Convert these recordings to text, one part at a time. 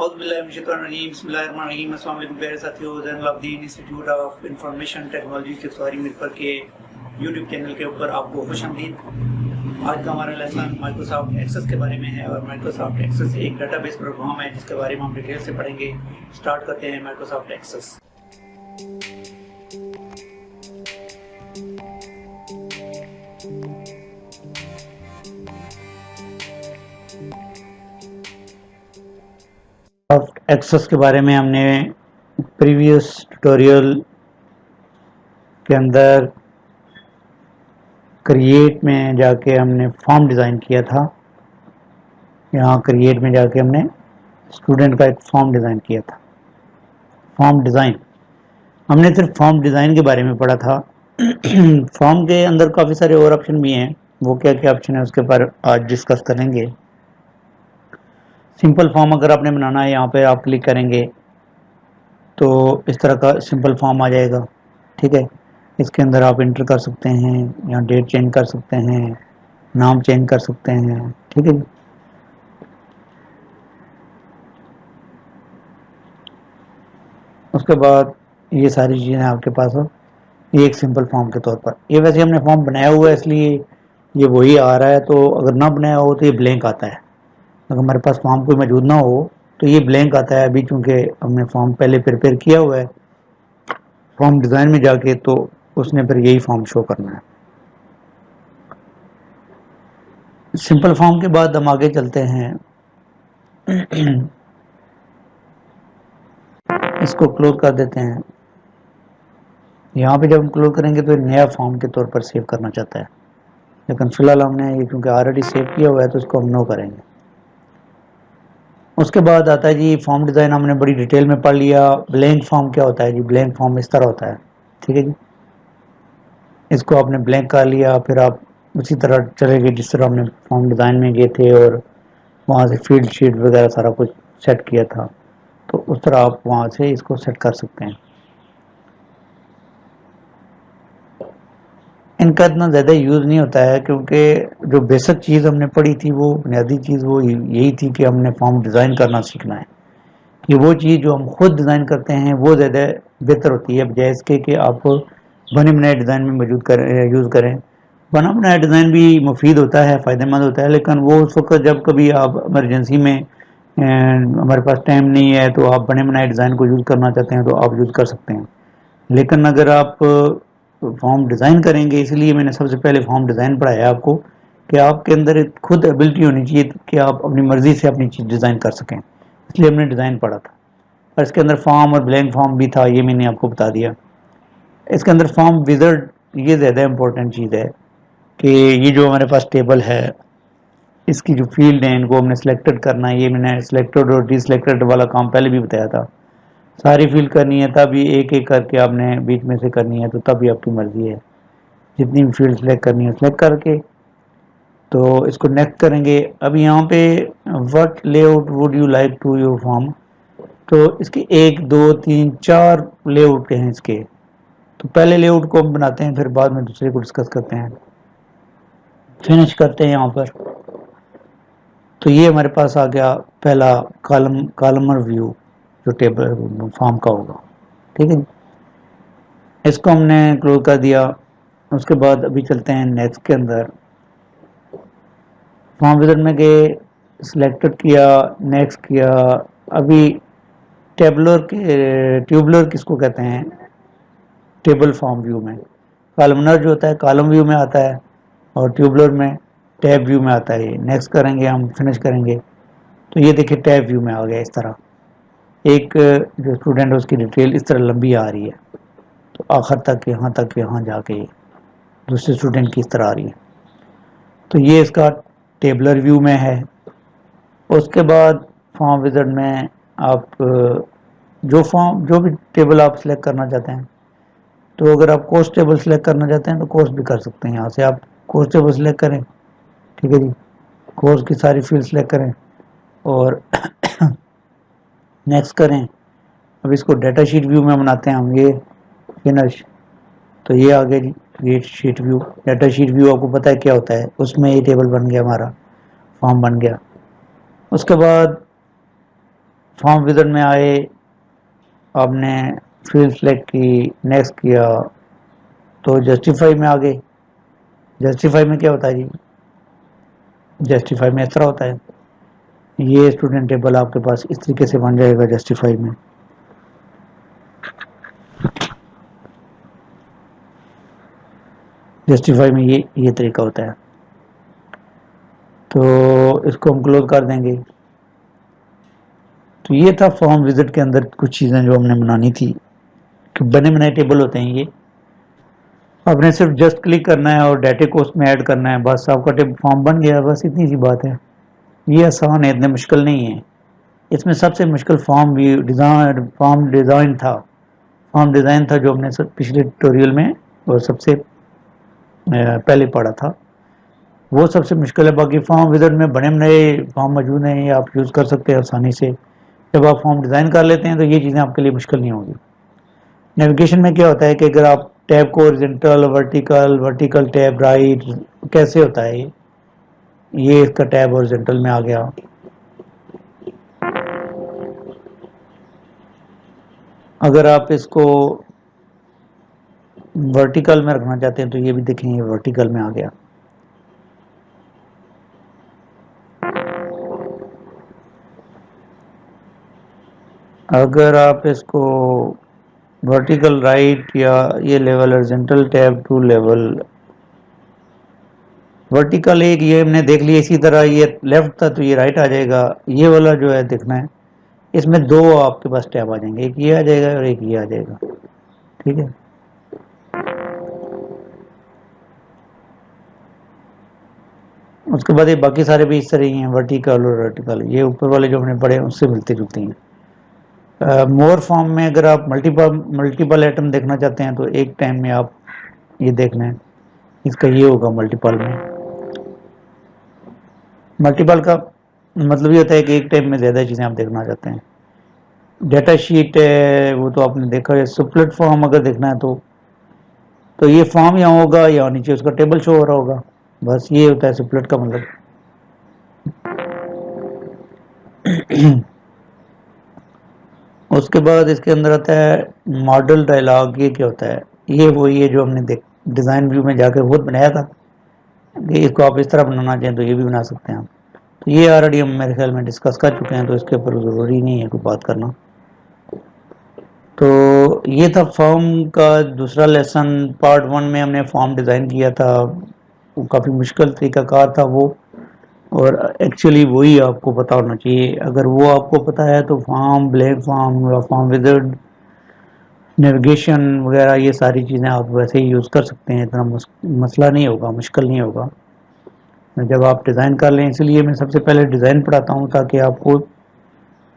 औज़ुबिल्लाहि बिस्मिल्लाहिर्रहमानिर्रहीम। अस्सलाम वालेकुम प्यारे साथियों, Zainul Abidin institute of information technology के सॉरी मिरपर के यूट्यूब चैनल के ऊपर आपको खुशामदीद। आज का हमारा लेसन माइक्रोसॉफ्ट एक्सेस के बारे में है और माइक्रोसॉफ्ट एक्सेस एक डाटाबेस प्रोग्राम है जिसके बारे में हम डिटेल से पढ़ेंगे। स्टार्ट करते हैं माइक्रोसॉफ्ट एक्सेस। एक्सेस के बारे में हमने प्रीवियस ट्यूटोरियल के अंदर क्रिएट में जाके हमने फॉर्म डिज़ाइन किया था। यहाँ क्रिएट में जाके हमने स्टूडेंट का एक फॉर्म डिज़ाइन किया था। फॉर्म डिज़ाइन हमने सिर्फ फॉर्म डिज़ाइन के बारे में पढ़ा था। फॉर्म के अंदर काफ़ी सारे और ऑप्शन भी हैं, वो क्या क्या ऑप्शन है उसके ऊपर आज डिस्कस करेंगे। सिंपल फॉर्म अगर आपने बनाना है, यहाँ पे आप क्लिक करेंगे तो इस तरह का सिंपल फॉर्म आ जाएगा। ठीक है, इसके अंदर आप इंटर कर सकते हैं, यहाँ डेट चेंज कर सकते हैं, नाम चेंज कर सकते हैं। ठीक है जी, उसके बाद ये सारी चीज़ें आपके पास हो। ये एक सिंपल फॉर्म के तौर पर, ये वैसे हमने फॉर्म बनाया हुआ है इसलिए ये वही आ रहा है। तो अगर ना बनाया हो तो ये ब्लैंक आता है। अगर हमारे पास फॉर्म कोई मौजूद ना हो तो ये ब्लैंक आता है। अभी चूँकि हमने फॉर्म पहले प्रिपेयर किया हुआ है फॉर्म डिज़ाइन में जाके, तो उसने फिर यही फॉर्म शो करना है। सिंपल फॉर्म के बाद हम आगे चलते हैं। इसको क्लोज कर देते हैं। यहाँ पे जब हम क्लोज करेंगे तो नया फॉर्म के तौर पर सेव करना चाहता है, लेकिन फिलहाल हमने ये क्योंकि ऑलरेडी सेव किया हुआ है तो इसको हम नो करेंगे। उसके बाद आता है जी फॉर्म डिज़ाइन, हमने बड़ी डिटेल में पढ़ लिया। ब्लैंक फॉर्म क्या होता है जी? ब्लैंक फॉर्म इस तरह होता है। ठीक है जी, इसको आपने ब्लैंक कर लिया, फिर आप उसी तरह चले गए जिस तरह हमने फॉर्म डिज़ाइन में गए थे और वहाँ से फील्ड शीट वगैरह सारा कुछ सेट किया था। तो उस तरह आप वहाँ से इसको सेट कर सकते हैं। इनका इतना ज़्यादा यूज़ नहीं होता है क्योंकि जो बेसिक चीज़ हमने पढ़ी थी, वो बुनियादी चीज़ वो यही थी कि हमने फॉर्म डिज़ाइन करना सीखना है। कि वो चीज़ जो हम खुद डिज़ाइन करते हैं वो ज़्यादा बेहतर होती है बजाय इसके कि आप बने बनाए डिज़ाइन में मौजूद करें यूज़ करें। बना बनाया डिज़ाइन भी मुफीद होता है, फ़ायदेमंद होता है, लेकिन वो उस वक्त जब कभी आप इमरजेंसी में हमारे पास टाइम नहीं है तो आप बने बनाए डिज़ाइन को यूज़ करना चाहते हैं तो आप यूज़ कर सकते हैं। लेकिन अगर आप फॉर्म डिज़ाइन करेंगे, इसलिए मैंने सबसे पहले फॉर्म डिज़ाइन पढ़ाया आपको कि आपके अंदर एक खुद एबिलिटी होनी चाहिए कि आप अपनी मर्ज़ी से अपनी चीज़ डिज़ाइन कर सकें, इसलिए हमने डिज़ाइन पढ़ा था। और इसके अंदर फॉर्म और ब्लैंक फॉर्म भी था, ये मैंने आपको बता दिया। इसके अंदर फॉर्म विज़ार्ड ये ज़्यादा इम्पोर्टेंट चीज़ है कि ये जो हमारे पास टेबल है, इसकी जो फील्ड है इनको हमने सिलेक्टेड करना है। ये मैंने सिलेक्टेड और डिसलेक्टेड वाला काम पहले भी बताया था। सारी फील्ड करनी है तब ये एक एक करके आपने बीच में से करनी है, तो तब ये आपकी मर्ज़ी है। जितनी भी फील्ड सेलेक्ट करनी है सेलेक्ट करके तो इसको नेक्स्ट करेंगे। अब यहाँ पे what layout would you like to your form, तो इसके 1 2 3 4 लेआउट हैं इसके। तो पहले लेआउट को हम बनाते हैं, फिर बाद में दूसरे को डिस्कस करते हैं। फिनिश करते हैं यहाँ पर। तो ये हमारे पास आ गया पहला कॉलमर व्यू जो टेबल फॉर्म का होगा। ठीक है, इसको हमने क्लोज कर दिया। उसके बाद अभी चलते हैं नेक्स्ट के अंदर। फॉर्म विज़ार्ड में गए, सिलेक्टेड किया, नेक्स्ट किया। अभी ट्यूबुलर किसको कहते हैं? टेबल फॉर्म व्यू में। कॉलमनर जो होता है कॉलम व्यू में आता है और ट्यूबुलर में टैब व्यू में आता है। ये नेक्स्ट करेंगे हम, फिनिश करेंगे तो ये देखिए टैब व्यू में आ गया। इस तरह एक जो स्टूडेंट है उसकी डिटेल इस तरह लंबी आ रही है, तो आखिर तक यहाँ जाके दूसरे स्टूडेंट की इस तरह आ रही है। तो ये इसका टेबलर व्यू में है। उसके बाद फॉर्म विज़ार्ड में आप जो भी टेबल आप सिलेक्ट करना चाहते हैं, तो अगर आप कोस्ट टेबल सिलेक्ट करना चाहते हैं तो कोस्ट भी कर सकते हैं। यहाँ से आप कोस्ट टेबल सिलेक्ट करें। ठीक है जी, कोर्स की सारी फील्ड सेलेक्ट करें और नेक्स्ट करें। अब इसको डाटा शीट व्यू में बनाते हैं हम। ये फिनिश, तो ये आ गया जी create sheet view. Data sheet view आपको पता है क्या होता है, उसमें ये टेबल बन गया, हमारा फॉर्म बन गया। उसके बाद फॉर्म विज़ार्ड में आए, आपने फील्ड सेलेक्ट की, नेक्स्ट किया तो जस्टिफाई में आ गए। जस्टिफाई में क्या होता है जी? जस्टिफाई में इस तरह होता है, ये स्टूडेंट टेबल आपके पास इस तरीके से बन जाएगा जस्टिफाई में। जस्टिफाई में ये तरीका होता है। तो इसको हम क्लोज कर देंगे। तो ये था फॉर्म विजिट के अंदर कुछ चीज़ें जो हमने बनानी थी कि बने बनाए टेबल होते हैं ये, आपने सिर्फ जस्ट क्लिक करना है और डाटा को उसमें ऐड करना है, बस आपका टेबल फॉर्म बन गया। बस इतनी सी बात है, ये आसान है, इतने मुश्किल नहीं है। इसमें सबसे मुश्किल फॉर्म डिज़ाइन था। फॉर्म डिज़ाइन था जो हमने पिछले ट्यूटोरियल में और सबसे पहले पढ़ा था, वो सबसे मुश्किल है। बाकी फॉर्म विज़ार्ड में बने बनाए फॉर्म मौजूद हैं, ये आप यूज़ कर सकते हैं आसानी से। जब आप फॉर्म डिज़ाइन कर लेते हैं तो ये चीज़ें आपके लिए मुश्किल नहीं होगी। नेविगेशन में क्या होता है कि अगर आप टैब को हॉरिजॉन्टल, वर्टिकल टैब, राइट, कैसे होता है ये इसका टैब हॉरिजॉन्टल में आ गया। अगर आप इसको वर्टिकल में रखना चाहते हैं तो ये भी देखें, ये वर्टिकल में आ गया। अगर आप इसको वर्टिकल राइट या ये level horizontal tab to level, vertical एक ये हमने देख लिया, इसी तरह ये लेफ्ट था तो ये राइट आ जाएगा। ये वाला जो है देखना है, इसमें दो आपके पास टैब आ जाएंगे, एक ये आ जाएगा और एक ये आ जाएगा, ठीक है। उसके बाद ये बाकी सारे भी इस तरह ही हैं, वर्टिकल और वर्टिकल, ये ऊपर वाले जो हमने पढ़े उससे मिलते जुलते हैं। मोर फॉर्म में अगर आप मल्टीपल आइटम देखना चाहते हैं तो एक टाइम में आप ये देखना है, इसका ये होगा मल्टीपल में। मल्टीपल का मतलब ये होता है कि एक टाइम में ज़्यादा चीज़ें आप देखना चाहते हैं। डेटा शीट है वो तो आपने देखा है। सुपलेट फॉर्म अगर देखना है तो ये फॉर्म यहाँ होगा या नीचे उसका टेबल शो हो रहा होगा, बस ये होता है सुपलेट का मतलब। उसके बाद इसके अंदर आता है मॉडल डायलॉग। ये क्या होता है? ये वही है जो हमने डिज़ाइन व्यू में जाकर खुद बनाया था कि इसको आप इस तरह बनाना चाहें तो ये भी बना सकते हैं आप। तो ये ऑलरेडी हम मेरे ख्याल में डिस्कस कर चुके हैं, तो इसके ऊपर ज़रूरी नहीं है कोई बात करना। तो ये था फॉर्म का दूसरा लेसन। पार्ट 1 में हमने फॉर्म डिज़ाइन किया था, वो काफ़ी मुश्किल तरीक़ाकार था वो, और एक्चुअली वही आपको पता होना चाहिए। अगर वो आपको पता है तो फॉर्म, ब्लैंक फॉर्म या फॉर्म विज़ार्ड, नेविगेशन वगैरह ये सारी चीज़ें आप वैसे ही यूज़ कर सकते हैं, इतना मसला नहीं होगा, मुश्किल नहीं होगा जब आप डिज़ाइन कर लें। इसलिए मैं सबसे पहले डिज़ाइन पढ़ाता हूँ ताकि आपको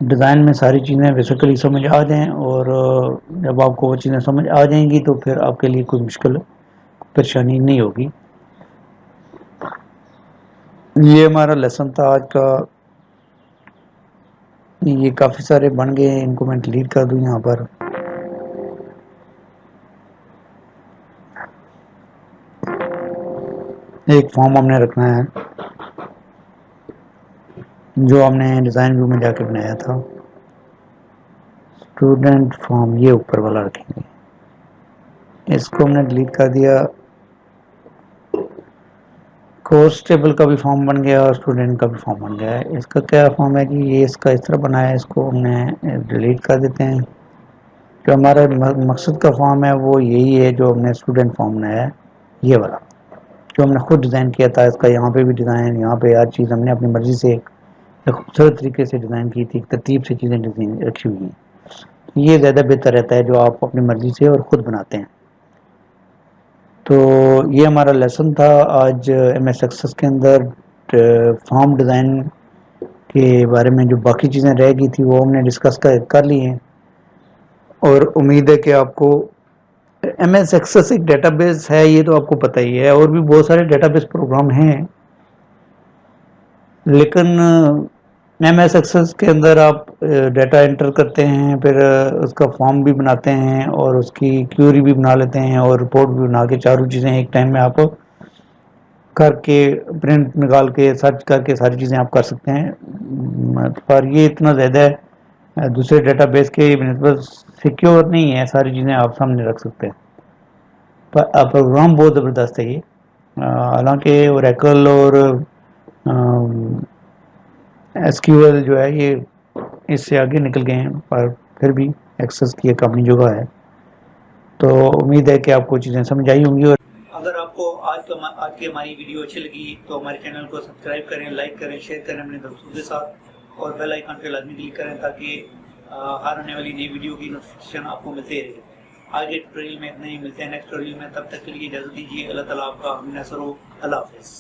डिज़ाइन में सारी चीज़ें बेसिकली समझ आ जाएं, और जब आपको वो चीज़ें समझ आ जाएंगी तो फिर आपके लिए कोई मुश्किल परेशानी नहीं होगी। ये हमारा लेसन था आज का। ये काफ़ी सारे बन गए हैं, इनको मैं डिलीट कर दूँ यहाँ पर। एक फॉर्म हमने रखना है जो हमने डिज़ाइन व्यू में जाके बनाया था, स्टूडेंट फॉर्म, ये ऊपर वाला रखेंगे। इसको हमने डिलीट कर दिया। कोर्स टेबल का भी फॉर्म बन गया और स्टूडेंट का भी फॉर्म बन गया है। इसका क्या फॉर्म है कि ये इसका इस तरह बना है, इसको हमने डिलीट कर देते हैं। जो हमारा मकसद का फॉर्म है वो यही है जो हमने स्टूडेंट फॉर्म बनाया है, ये वाला जो हमने खुद डिज़ाइन किया था। इसका यहाँ पे भी डिज़ाइन, यहाँ पे हर चीज़ हमने अपनी मर्ज़ी से एक खूबसूरत तरीके से डिज़ाइन की थी, तरतीब से चीज़ें डिज़ाइन रखी हुई हैं। ये ज़्यादा बेहतर रहता है जो आप अपनी मर्ज़ी से और ख़ुद बनाते हैं। तो ये हमारा लेसन था आज MS एक्सेस के अंदर। फॉर्म डिज़ाइन के बारे में जो बाकी चीज़ें रह गई थी वो हमने डिस्कस कर ली हैं, और उम्मीद है कि आपको MS एक्सेस एक डेटाबेस है, ये तो आपको पता ही है, और भी बहुत सारे डेटाबेस प्रोग्राम हैं, लेकिन MS एक्सेस के अंदर आप डाटा एंटर करते हैं, फिर उसका फॉर्म भी बनाते हैं और उसकी क्यूरी भी बना लेते हैं और रिपोर्ट भी बना के, चारों चीज़ें एक टाइम में आप करके, प्रिंट निकाल के, सर्च करके सारी चीज़ें आप कर सकते हैं। पर ये इतना ज़्यादा दूसरे डेटाबेस के निस्बत सिक्योर नहीं है, सारी चीज़ें आप सामने रख सकते हैं। पर प्रोग्राम बहुत ज़बरदस्त है ये, हालांकि ओरेकल और एसक्यूएल जो है ये इससे आगे निकल गए हैं, पर फिर भी एक्सेस की एक अपनी जगह है। तो उम्मीद है कि आपको चीज़ें समझ आई होंगी। और अगर आपको आज की हमारी वीडियो अच्छी लगी तो हमारे चैनल को सब्सक्राइब करें, लाइक करें, शेयर करें अपने दोस्तों के साथ और बेल आइकन पे लाजमी क्लिक करें ताकि हर आने वाली नई वीडियो की नोटिफिकेशन आपको मिलते रहे। आगे ट्यूटोरियल में इतने ही, मिलते हैं नेक्स्ट ट्यूटोरियल में, तब तक के लिए इजाज़त दीजिए। अल्लाह ताला आपका हम नसर हो। अल्लाह हाफ़िज़।